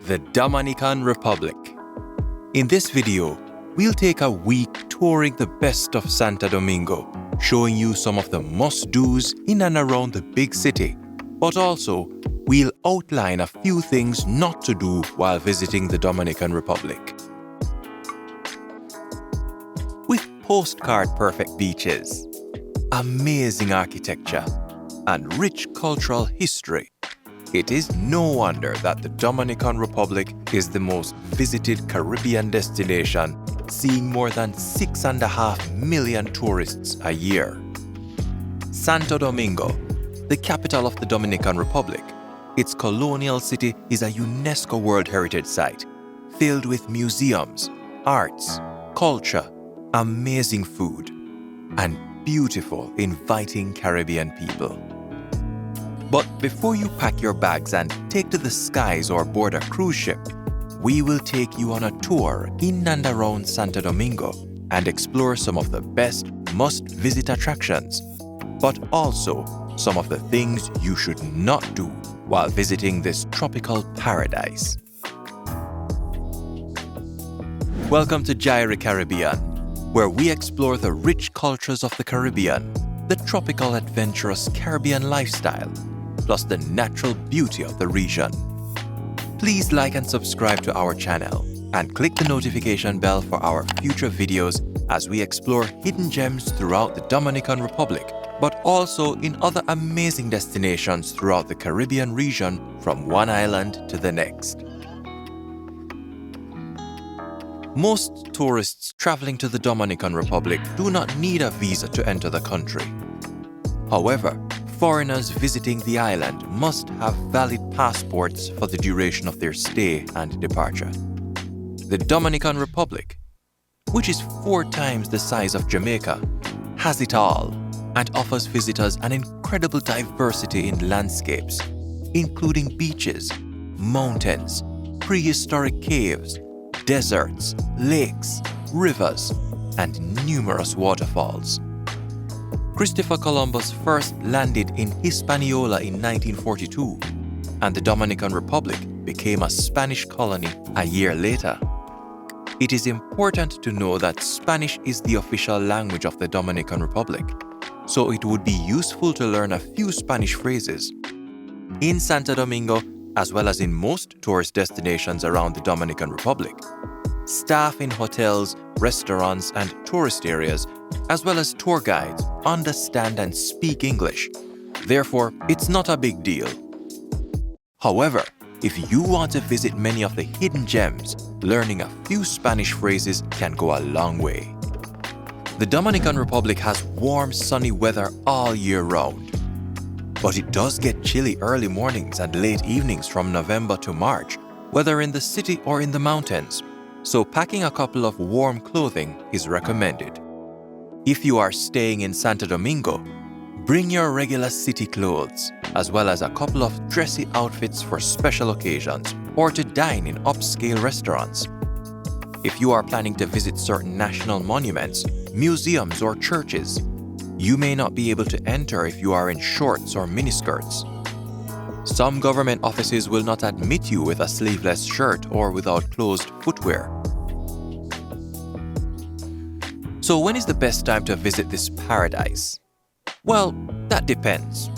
the Dominican Republic. In this video, we'll take a week touring the best of Santo Domingo, showing you some of the must-dos in and around the big city, but also we'll outline a few things not to do while visiting the Dominican Republic. With postcard-perfect beaches, amazing architecture, and rich cultural history, it is no wonder that the Dominican Republic is the most visited Caribbean destination, seeing more than 6.5 million tourists a year. Santo Domingo, the capital of the Dominican Republic, its Colonial City is a UNESCO World Heritage Site, filled with museums, arts, culture, amazing food, and beautiful, inviting Caribbean people. But before you pack your bags and take to the skies or board a cruise ship, we will take you on a tour in and around Santo Domingo and explore some of the best must-visit attractions, but also some of the things you should not do while visiting this tropical paradise. Welcome to Gyre Caribbean, where we explore the rich cultures of the Caribbean, the tropical adventurous Caribbean lifestyle, plus the natural beauty of the region. Please like and subscribe to our channel and click the notification bell for our future videos as we explore hidden gems throughout the Dominican Republic, but also in other amazing destinations throughout the Caribbean region from one island to the next. Most tourists traveling to the Dominican Republic do not need a visa to enter the country. However, foreigners visiting the island must have valid passports for the duration of their stay and departure. The Dominican Republic, which is 4 times the size of Jamaica, has it all and offers visitors an incredible diversity in landscapes, including beaches, mountains, prehistoric caves, deserts, lakes, rivers, and numerous waterfalls. Christopher Columbus first landed in Hispaniola in 1942, and the Dominican Republic became a Spanish colony a year later. It is important to know that Spanish is the official language of the Dominican Republic, so it would be useful to learn a few Spanish phrases. In Santo Domingo, as well as in most tourist destinations around the Dominican Republic, staff in hotels, restaurants, and tourist areas, as well as tour guides, understand and speak English. Therefore, it's not a big deal. However, if you want to visit many of the hidden gems, learning a few Spanish phrases can go a long way. The Dominican Republic has warm, sunny weather all year round. But it does get chilly early mornings and late evenings from November to March, whether in the city or in the mountains, so packing a couple of warm clothing is recommended. If you are staying in Santo Domingo, bring your regular city clothes, as well as a couple of dressy outfits for special occasions or to dine in upscale restaurants. If you are planning to visit certain national monuments, museums, or churches, you may not be able to enter if you are in shorts or miniskirts. Some government offices will not admit you with a sleeveless shirt or without closed footwear. So when is the best time to visit this paradise? Well, that depends.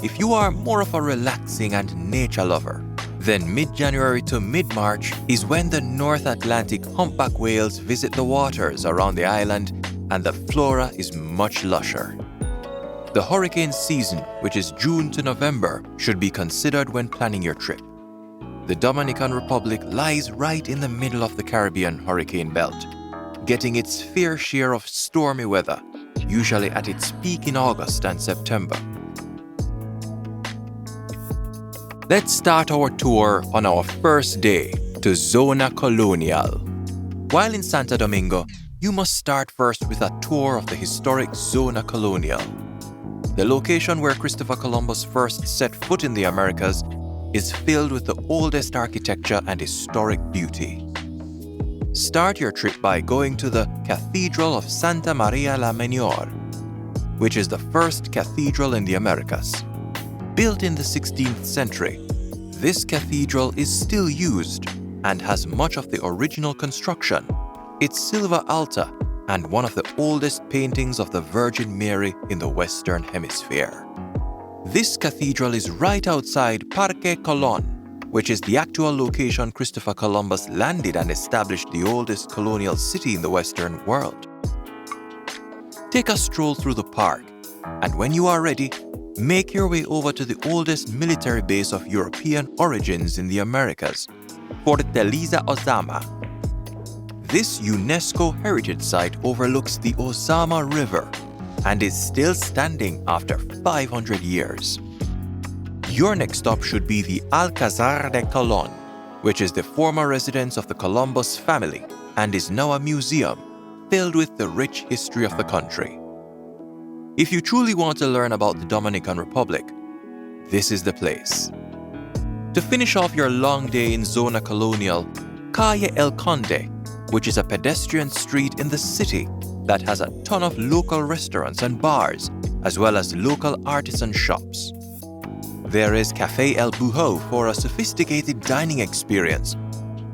If you are more of a relaxing and nature lover, then mid-January to mid-March is when the North Atlantic humpback whales visit the waters around the island and the flora is much lusher. The hurricane season, which is June to November, should be considered when planning your trip. The Dominican Republic lies right in the middle of the Caribbean hurricane belt, getting its fair share of stormy weather, usually at its peak in August and September. Let's start our tour on our first day to Zona Colonial. While in Santo Domingo, you must start first with a tour of the historic Zona Colonial. The location where Christopher Columbus first set foot in the Americas is filled with the oldest architecture and historic beauty. Start your trip by going to the Cathedral of Santa Maria la Menor, which is the first cathedral in the Americas. Built in the 16th century, This cathedral is still used and has much of the original construction, its silver altar, and one of the oldest paintings of the Virgin Mary in the Western Hemisphere. This cathedral is right outside Parque Colón, which is the actual location Christopher Columbus landed and established the oldest colonial city in the Western world. Take a stroll through the park, and when you are ready, make your way over to the oldest military base of European origins in the Americas, Fortaleza Ozama. This UNESCO Heritage Site overlooks the Ozama River and is still standing after 500 years. Your next stop should be the Alcazar de Colón, which is the former residence of the Columbus family and is now a museum filled with the rich history of the country. If you truly want to learn about the Dominican Republic, this is the place. To finish off your long day in Zona Colonial, Calle El Conde, which is a pedestrian street in the city that has a ton of local restaurants and bars, as well as local artisan shops. There is Café El Bujo for a sophisticated dining experience,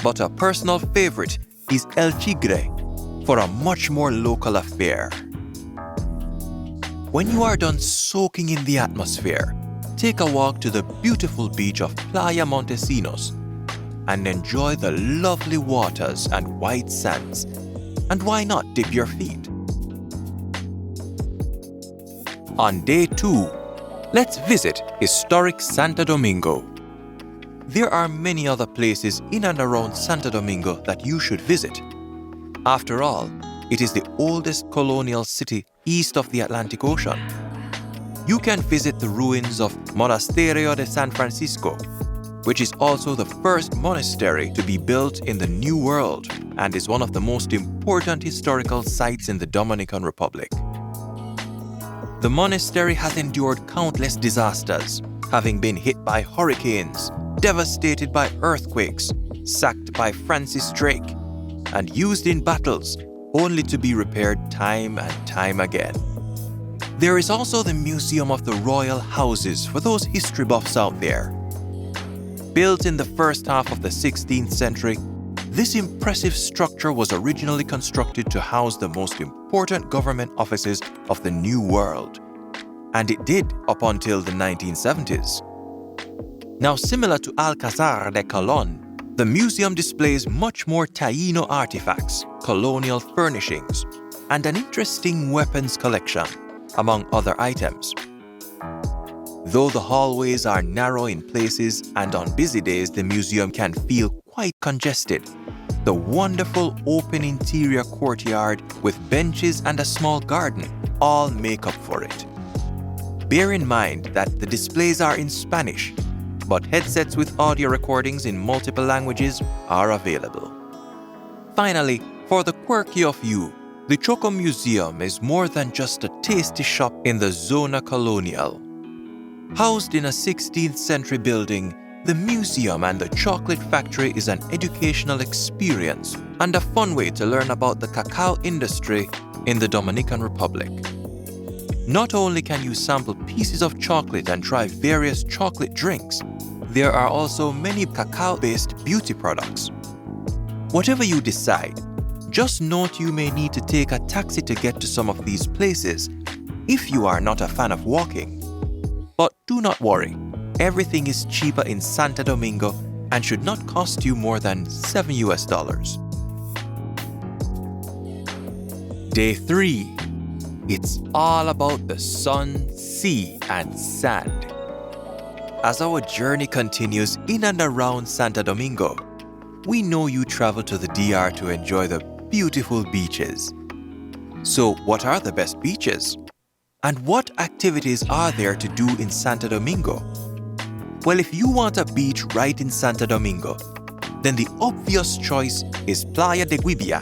but a personal favorite is El Tigre for a much more local affair. When you are done soaking in the atmosphere, take a walk to the beautiful beach of Playa Montesionos and enjoy the lovely waters and white sands. And why not dip your feet? On day 2, let's visit historic Santo Domingo. There are many other places in and around Santo Domingo that you should visit. After all, it is the oldest colonial city east of the Atlantic Ocean. You can visit the ruins of Monasterio de San Francisco, which is also the first monastery to be built in the New World and is one of the most important historical sites in the Dominican Republic. The monastery has endured countless disasters, having been hit by hurricanes, devastated by earthquakes, sacked by Francis Drake, and used in battles only to be repaired time and time again. There is also the Museum of the Royal Houses for those history buffs out there. Built in the first half of the 16th century, this impressive structure was originally constructed to house the most important government offices of the New World, and it did up until the 1970s. Now, similar to Alcazar de Colón, the museum displays much more Taíno artifacts, colonial furnishings, and an interesting weapons collection, among other items. Though the hallways are narrow in places and on busy days the museum can feel quite congested, the wonderful open interior courtyard with benches and a small garden all make up for it. Bear in mind that the displays are in Spanish, but headsets with audio recordings in multiple languages are available. Finally, for the quirky of you, the Choco Museum is more than just a tasty shop in the Zona Colonial. Housed in a 16th century building, the museum and the chocolate factory is an educational experience and a fun way to learn about the cacao industry in the Dominican Republic. Not only can you sample pieces of chocolate and try various chocolate drinks, there are also many cacao-based beauty products. Whatever you decide, just note you may need to take a taxi to get to some of these places if you are not a fan of walking. But do not worry, everything is cheaper in Santo Domingo and should not cost you more than $7. Day 3. It's all about the sun, sea, and sand. As our journey continues in and around Santo Domingo, we know you travel to the DR to enjoy the beautiful beaches. So, what are the best beaches? And what activities are there to do in Santo Domingo? Well, if you want a beach right in Santo Domingo, then the obvious choice is Playa de Guibia.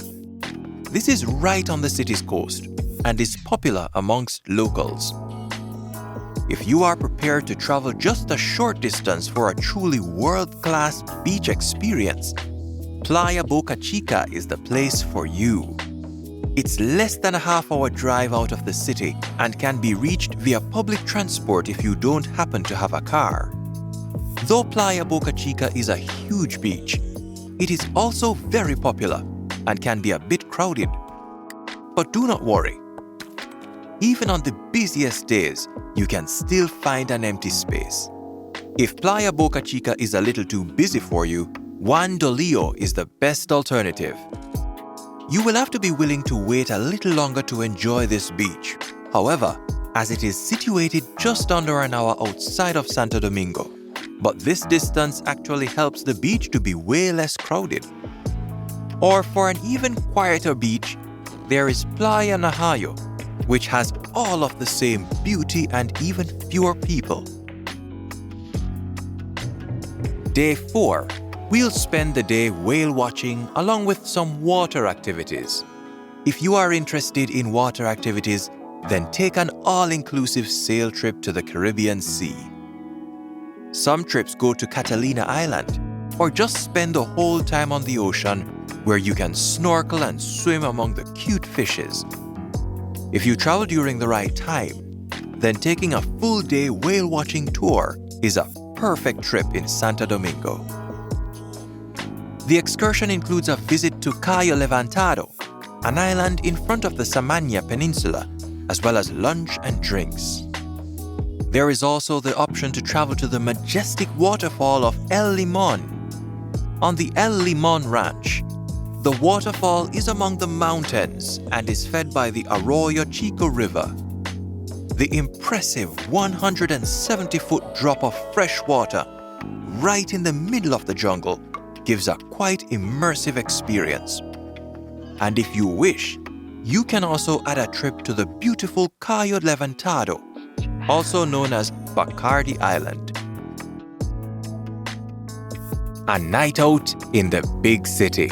This is right on the city's coast and is popular amongst locals. If you are prepared to travel just a short distance for a truly world-class beach experience, Playa Boca Chica is the place for you. It's less than a half-hour drive out of the city and can be reached via public transport if you don't happen to have a car. Though Playa Boca Chica is a huge beach, it is also very popular and can be a bit crowded. But do not worry. Even on the busiest days, you can still find an empty space. If Playa Boca Chica is a little too busy for you, Juan Dolio is the best alternative. You will have to be willing to wait a little longer to enjoy this beach. However, as it is situated just under an hour outside of Santo Domingo, but this distance actually helps the beach to be way less crowded. Or for an even quieter beach, there is Playa Najajo, which has all of the same beauty and even fewer people. Day 4, we'll spend the day whale watching along with some water activities. If you are interested in water activities, then take an all-inclusive sail trip to the Caribbean Sea. Some trips go to Catalina Island, or just spend the whole time on the ocean where you can snorkel and swim among the cute fishes. If you travel during the right time, then taking a full-day whale-watching tour is a perfect trip in Santo Domingo. The excursion includes a visit to Cayo Levantado, an island in front of the Samania Peninsula, as well as lunch and drinks. There is also the option to travel to the majestic waterfall of El Limon. On the El Limon Ranch, the waterfall is among the mountains and is fed by the Arroyo Chico River. The impressive 170-foot drop of fresh water right in the middle of the jungle gives a quite immersive experience. And if you wish, you can also add a trip to the beautiful Cayo Levantado, also known as Bacardi Island. A night out in the big city.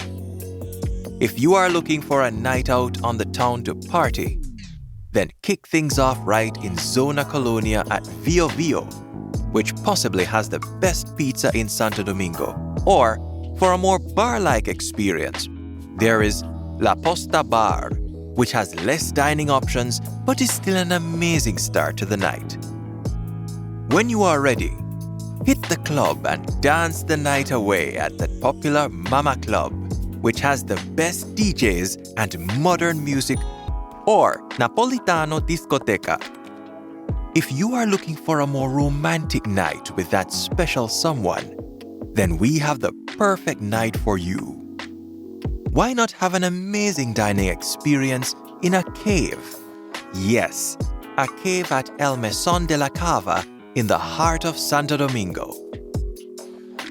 If you are looking for a night out on the town to party, then kick things off right in Zona Colonia at Vio Vio, which possibly has the best pizza in Santo Domingo. Or, for a more bar-like experience, there is La Posta Bar, which has less dining options but is still an amazing start to the night. When you are ready, hit the club and dance the night away at the popular Mama Club, which has the best DJs and modern music, or Napolitano Discoteca. If you are looking for a more romantic night with that special someone, then we have the perfect night for you. Why not have an amazing dining experience in a cave? Yes, a cave at El Meson de la Cava in the heart of Santo Domingo.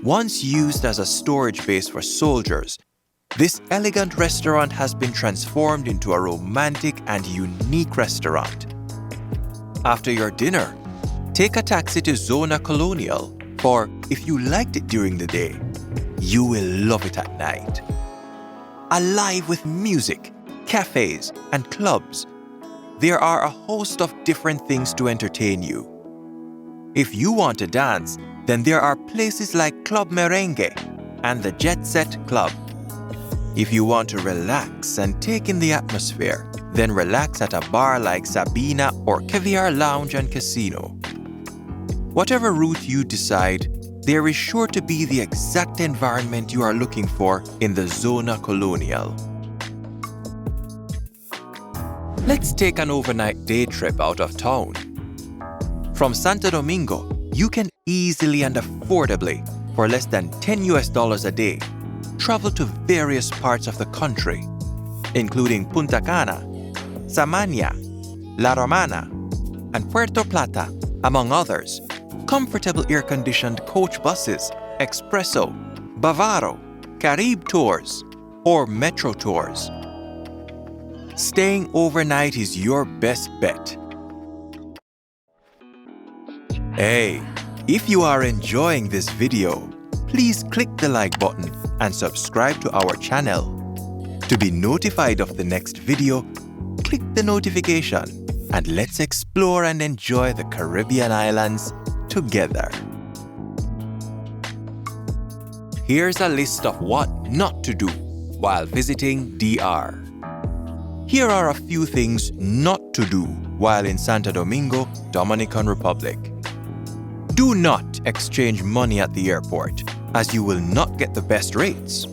Once used as a storage base for soldiers, this elegant restaurant has been transformed into a romantic and unique restaurant. After your dinner, take a taxi to Zona Colonial, for if you liked it during the day, you will love it at night. Alive with music, cafes, and clubs, there are a host of different things to entertain you. If you want to dance, then there are places like Club Merengue and the Jet Set Club. If you want to relax and take in the atmosphere, then relax at a bar like Sabina or Caviar Lounge and Casino. Whatever route you decide, there is sure to be the exact environment you are looking for in the Zona Colonial. Let's take an overnight day trip out of town. From Santo Domingo, you can easily and affordably, for less than $10 a day, travel to various parts of the country, including Punta Cana, Samania, La Romana, and Puerto Plata, among others. Comfortable air-conditioned coach buses, Expresso, Bavaro, Caribe tours, or Metro tours. Staying overnight is your best bet. Hey, if you are enjoying this video, please click the like button and subscribe to our channel. To be notified of the next video, click the notification and let's explore and enjoy the Caribbean islands together. Here's a list of what not to do while visiting DR. Here are a few things not to do while in Santo Domingo, Dominican Republic. Do not don't exchange money at the airport, as you will not get the best rates.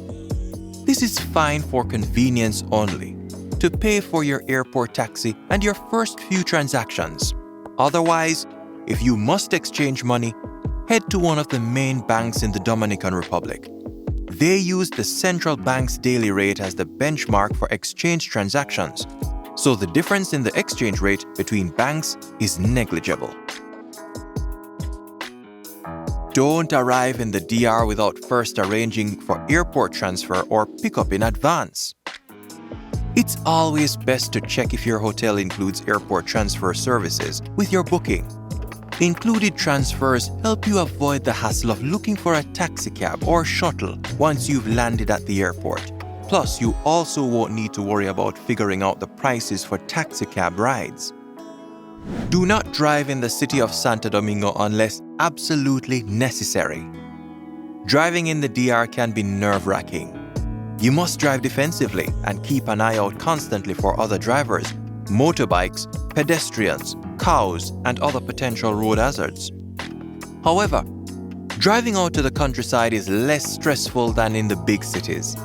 This is fine for convenience only, to pay for your airport taxi and your first few transactions. Otherwise, if you must exchange money, head to one of the main banks in the Dominican Republic. They use the central bank's daily rate as the benchmark for exchange transactions, so the difference in the exchange rate between banks is negligible. Don't arrive in the DR without first arranging for airport transfer or pickup in advance. It's always best to check if your hotel includes airport transfer services with your booking. Included transfers help you avoid the hassle of looking for a taxicab or shuttle once you've landed at the airport. Plus, you also won't need to worry about figuring out the prices for taxicab rides. Do not drive in the city of Santo Domingo unless absolutely necessary. Driving in the DR can be nerve-wracking. You must drive defensively and keep an eye out constantly for other drivers, motorbikes, pedestrians, cows, and other potential road hazards. However, driving out to the countryside is less stressful than in the big cities.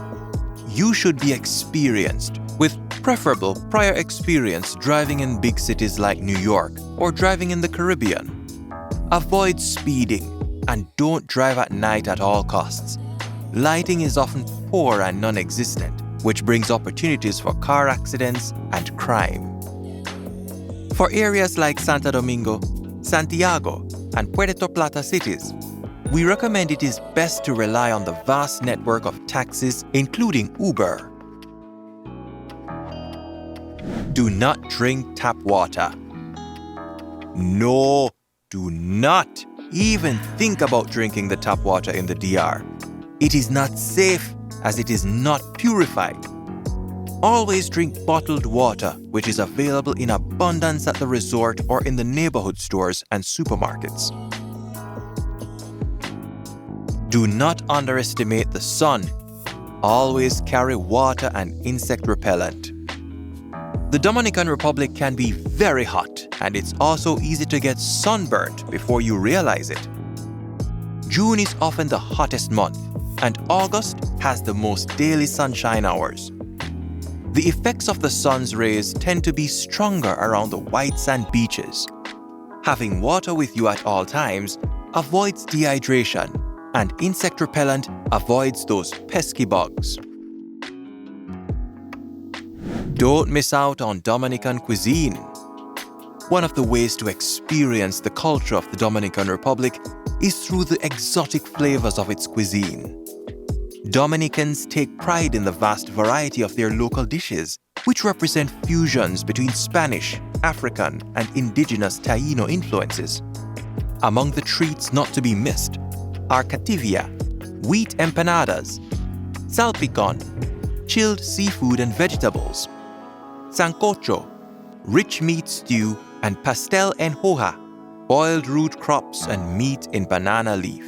You should be experienced, with preferable prior experience driving in big cities like New York or driving in the Caribbean. Avoid speeding and don't drive at night at all costs. Lighting is often poor and non-existent, which brings opportunities for car accidents and crime. For areas like Santo Domingo, Santiago, and Puerto Plata cities, we recommend it is best to rely on the vast network of taxis, including Uber. Do not drink tap water. No, do not even think about drinking the tap water in the DR. It is not safe as it is not purified. Always drink bottled water, which is available in abundance at the resort or in the neighborhood stores and supermarkets. Do not underestimate the sun. Always carry water and insect repellent. The Dominican Republic can be very hot, and it's also easy to get sunburnt before you realize it. June is often the hottest month, and August has the most daily sunshine hours. The effects of the sun's rays tend to be stronger around the white sand beaches. Having water with you at all times avoids dehydration, and insect repellent avoids those pesky bugs. Don't miss out on Dominican cuisine. One of the ways to experience the culture of the Dominican Republic is through the exotic flavors of its cuisine. Dominicans take pride in the vast variety of their local dishes, which represent fusions between Spanish, African, and indigenous Taíno influences. Among the treats not to be missed are cativia, wheat empanadas, salpicón, chilled seafood and vegetables, sancocho, rich meat stew, and pastel en hoja, boiled root crops and meat in banana leaf.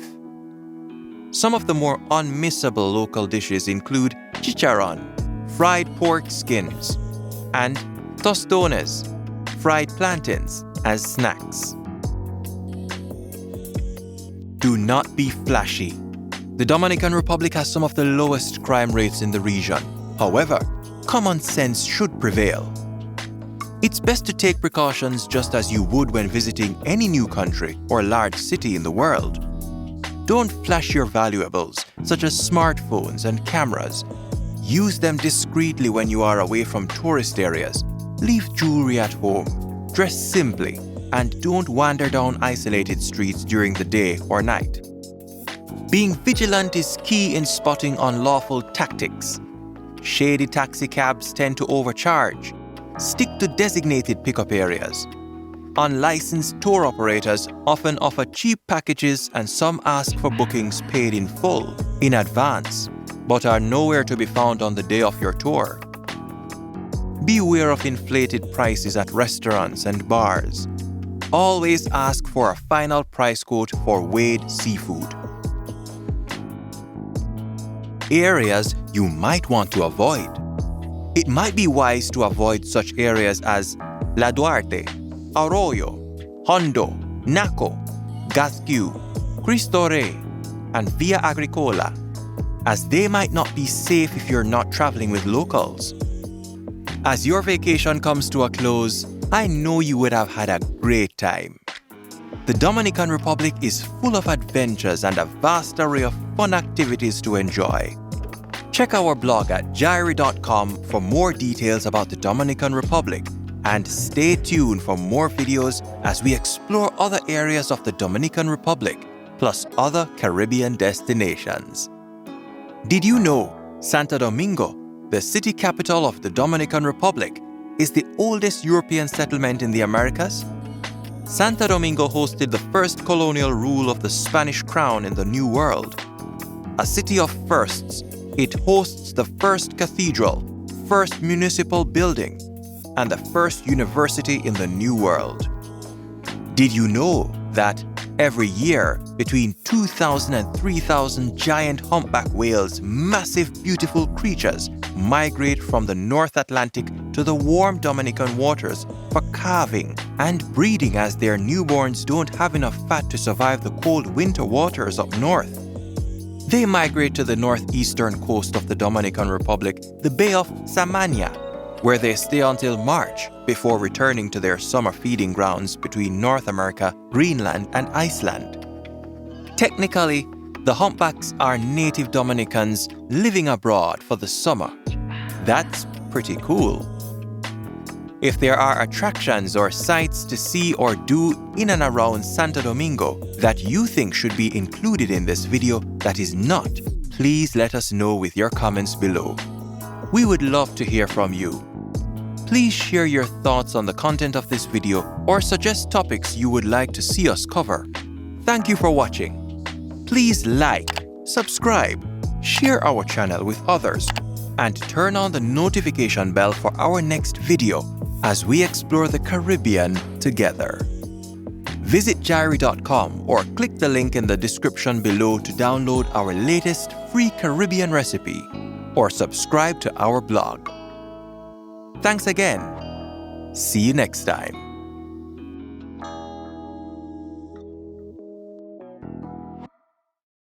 Some of the more unmissable local dishes include chicharrón, fried pork skins, and tostones, fried plantains, as snacks. Do not be flashy. The Dominican Republic has some of the lowest crime rates in the region. However, common sense should prevail. It's best to take precautions just as you would when visiting any new country or large city in the world. Don't flash your valuables, such as smartphones and cameras. Use them discreetly when you are away from tourist areas. Leave jewelry at home. Dress simply, and don't wander down isolated streets during the day or night. Being vigilant is key in spotting unlawful tactics. Shady taxicabs tend to overcharge. Stick to designated pickup areas. Unlicensed tour operators often offer cheap packages, and some ask for bookings paid in full, in advance, but are nowhere to be found on the day of your tour. Beware of inflated prices at restaurants and bars. Always ask for a final price quote for weighed seafood. Areas you might want to avoid. It might be wise to avoid such areas as La Duarte, Arroyo, Hondo, Naco, Gascue, Cristo Rey, and Via Agricola, as they might not be safe if you're not traveling with locals. As your vacation comes to a close, I know you would have had a great time. The Dominican Republic is full of adventures and a vast array of fun activities to enjoy. Check our blog at jairi.com for more details about the Dominican Republic, and stay tuned for more videos as we explore other areas of the Dominican Republic, plus other Caribbean destinations. Did you know Santo Domingo, the city capital of the Dominican Republic, is the oldest European settlement in the Americas? Santo Domingo hosted the first colonial rule of the Spanish crown in the New World. A city of firsts, it hosts the first cathedral, first municipal building, and the first university in the New World. Did you know that every year, between 2,000 and 3,000 giant humpback whales, massive beautiful creatures, migrate from the North Atlantic to the warm Dominican waters for calving and breeding, as their newborns don't have enough fat to survive the cold winter waters up north? They migrate to the northeastern coast of the Dominican Republic, the Bay of Samania, where they stay until March before returning to their summer feeding grounds between North America, Greenland, and Iceland. Technically, the humpbacks are native Dominicans living abroad for the summer. That's pretty cool. If there are attractions or sights to see or do in and around Santo Domingo that you think should be included in this video that is not, please let us know with your comments below. We would love to hear from you. Please share your thoughts on the content of this video or suggest topics you would like to see us cover. Thank you for watching. Please like, subscribe, share our channel with others, and turn on the notification bell for our next video as we explore the Caribbean together. Visit jairi.com or click the link in the description below to download our latest free Caribbean recipe or subscribe to our blog. Thanks again. See you next time.